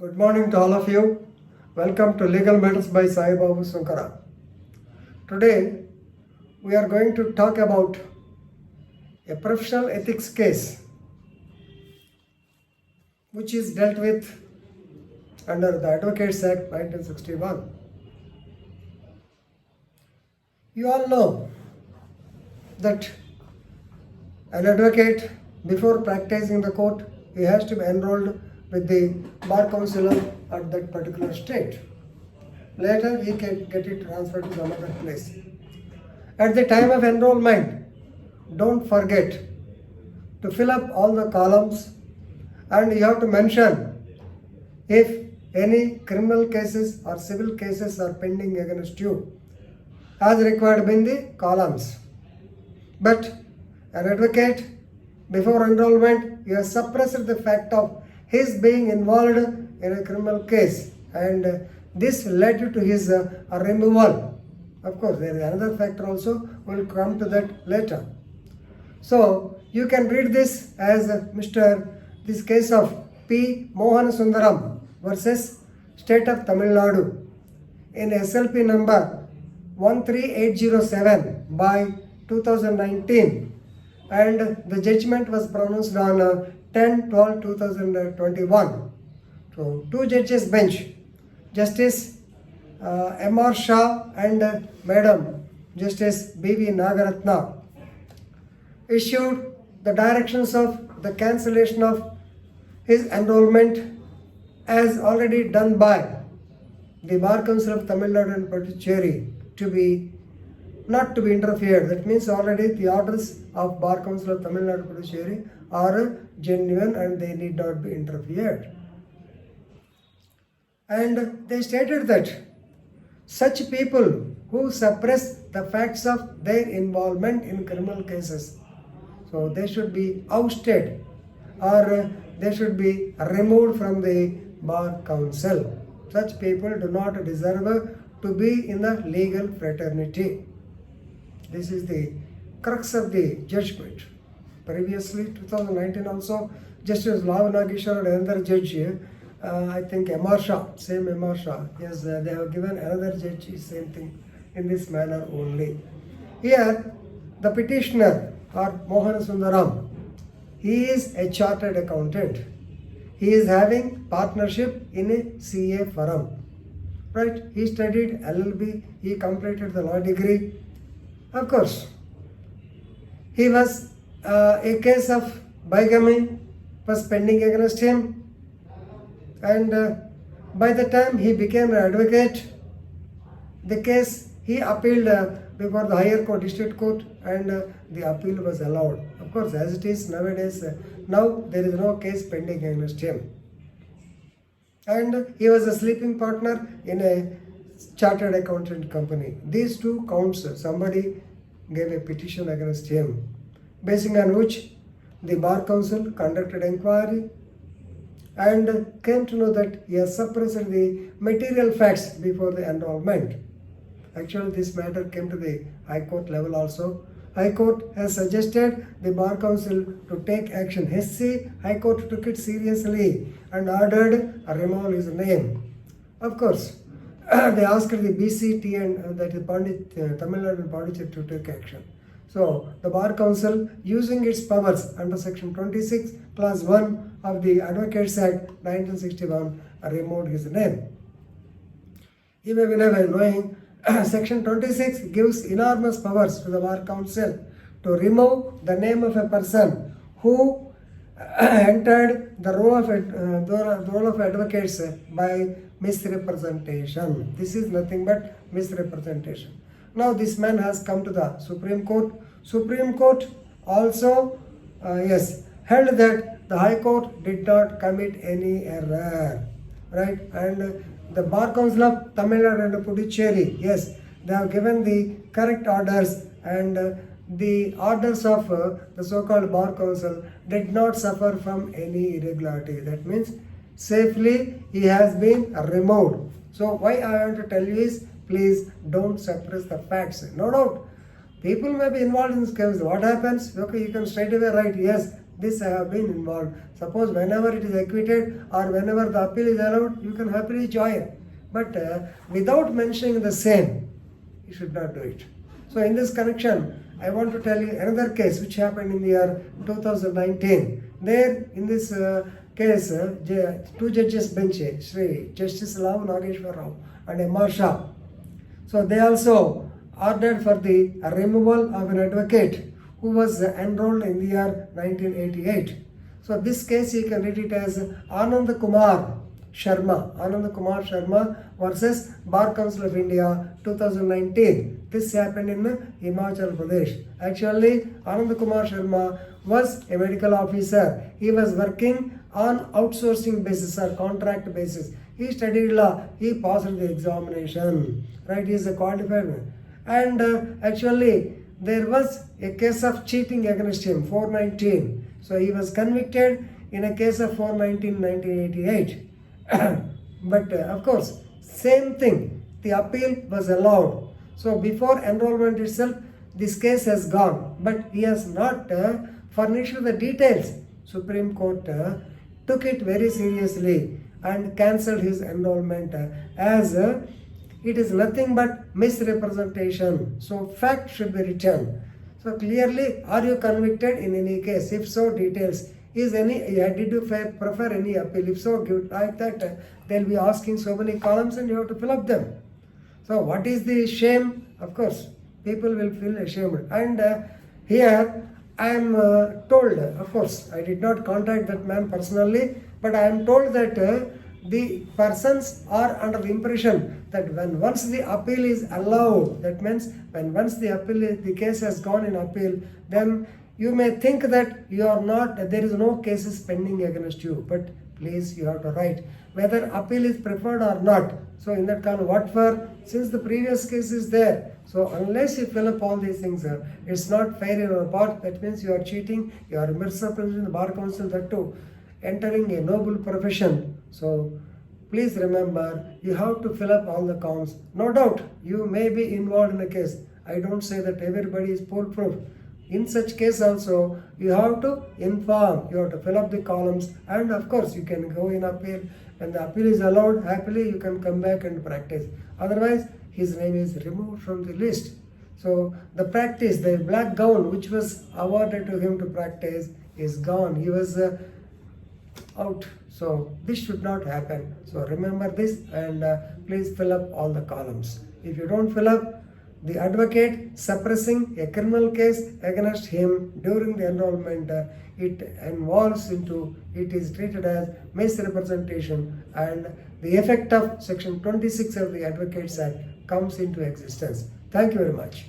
Good morning to all of you. Welcome to Legal Matters by Sai Babu Sunkara. Today we are going to talk about a professional ethics case which is dealt with under the Advocates Act 1961. You all know that an advocate, before practicing the court, he has to be enrolled with the bar council at that particular state. Later he can get it transferred to some other place. At the time of enrollment, don't forget to fill up all the columns, and you have to mention if any criminal cases or civil cases are pending against you as required in the columns. But an advocate, before enrollment, he has suppressed the fact of his being involved in a criminal case, and this led to his removal. Of course, there is another factor also, we'll come to that later. So, you can read this as this case of P. Mohan Sundaram versus State of Tamil Nadu in SLP number 13807 by 2019, and the judgment was pronounced on 10/12/2021. So, two judges bench, Justice M.R. Shah and Madam Justice B.V. Nagaratna, issued the directions of the cancellation of his enrollment as already done by the Bar Council of Tamil Nadu and Puducherry to be not to be interfered. That means already the orders of Bar Council of Tamil Nadu and Puducherry are genuine and they need not be interfered. And they stated that such people who suppress the facts of their involvement in criminal cases, so they should be ousted or they should be removed from the Bar Council. Such people do not deserve to be in the legal fraternity. This is the crux of the judgment. Previously, 2019 also, Justice Lav Nageshwar and another judge, I think M.R. Shah, same M.R. Shah, yes, they have given another judge same thing in this manner only. Here, the petitioner or Mohan Sundaram, he is a chartered accountant. He is having partnership in a CA firm. Right? He studied LLB, he completed the law degree. Of course, he was a case of bigamy was pending against him, and by the time he became an advocate, the case he appealed before the higher court, district court, and the appeal was allowed. Of course, as it is nowadays, now there is no case pending against him. And he was a sleeping partner in a chartered accountant company. These two counts, somebody gave a petition against him, basing on which the Bar Council conducted inquiry and came to know that he has suppressed the material facts before the enrollment. Actually, this matter came to the High Court level also. High Court has suggested the Bar Council to take action. SC High Court took it seriously and ordered a removal his name. Of course, they asked the BCT and that is Tamil Nadu and Pondicherry to take action. So, the Bar Council, using its powers under Section 26, Clause 1 of the Advocates Act 1961, removed his name. You may be never knowing, Section 26 gives enormous powers to the Bar Council to remove the name of a person who entered the role of advocates by misrepresentation. This is nothing but misrepresentation. Now this man has come to the Supreme Court. Supreme Court also held that the High Court did not commit any error, right? And the Bar Council of Tamil Nadu and Puducherry, yes, they have given the correct orders, and the orders of the so-called Bar Council did not suffer from any irregularity. That means safely he has been removed. So why I want to tell you is, please don't suppress the facts. No doubt, people may be involved in this case. What happens? Okay, you can straight away write, yes, this I have been involved. Suppose whenever it is acquitted or whenever the appeal is allowed, you can happily join. But without mentioning the same, you should not do it. So in this connection, I want to tell you another case which happened in the year 2019. There in this case, two judges bench, Sri Justice Lav Nageshwar Rao and M.R. Shah. So they also ordered for the removal of an advocate who was enrolled in the year 1988. So this case you can read it as Anand Kumar Sharma versus Bar Council of India 2019. This happened in Himachal Pradesh. Actually, Anand Kumar Sharma was a medical officer. He was working on outsourcing basis or contract basis. He studied law. He passed the examination. Right? He is a qualified man. And actually, there was a case of cheating against him, 419. So he was convicted in a case of 419 1988. But of course, same thing, the appeal was allowed. So before enrollment itself, this case has gone, but he has not furnished the details. Supreme Court took it very seriously and cancelled his enrollment as it is nothing but misrepresentation. So fact should be written. So clearly, are you convicted in any case? If so, details. Did you prefer any appeal? If so, give it like that. They'll be asking so many columns and you have to fill up them. So what is the shame? Of course, people will feel ashamed. And here I am told, of course, I did not contact that man personally, but I am told that the persons are under the impression that when once the appeal is allowed, that means when once the case has gone in appeal, then you may think that you are not, there is no cases pending against you, but please you have to write whether appeal is preferred or not. So in that kind of what for, since the previous case is there, so unless you fill up all these things, it's not fair in your part. That means you are cheating, you are misrepresenting the Bar Council, that too, entering a noble profession. So please remember, you have to fill up all the counts. No doubt, you may be involved in a case. I don't say that everybody is foolproof. In such case also, you have to inform, you have to fill up the columns, and of course you can go in appeal. When the appeal is allowed, happily you can come back and practice. Otherwise, his name is removed from the list. So the practice, the black gown which was awarded to him to practice is gone. He was out. So this should not happen. So remember this and please fill up all the columns. If you don't fill up, the advocate suppressing a criminal case against him during the enrollment, it is treated as misrepresentation, and the effect of section 26 of the Advocates Act comes into existence. Thank you very much.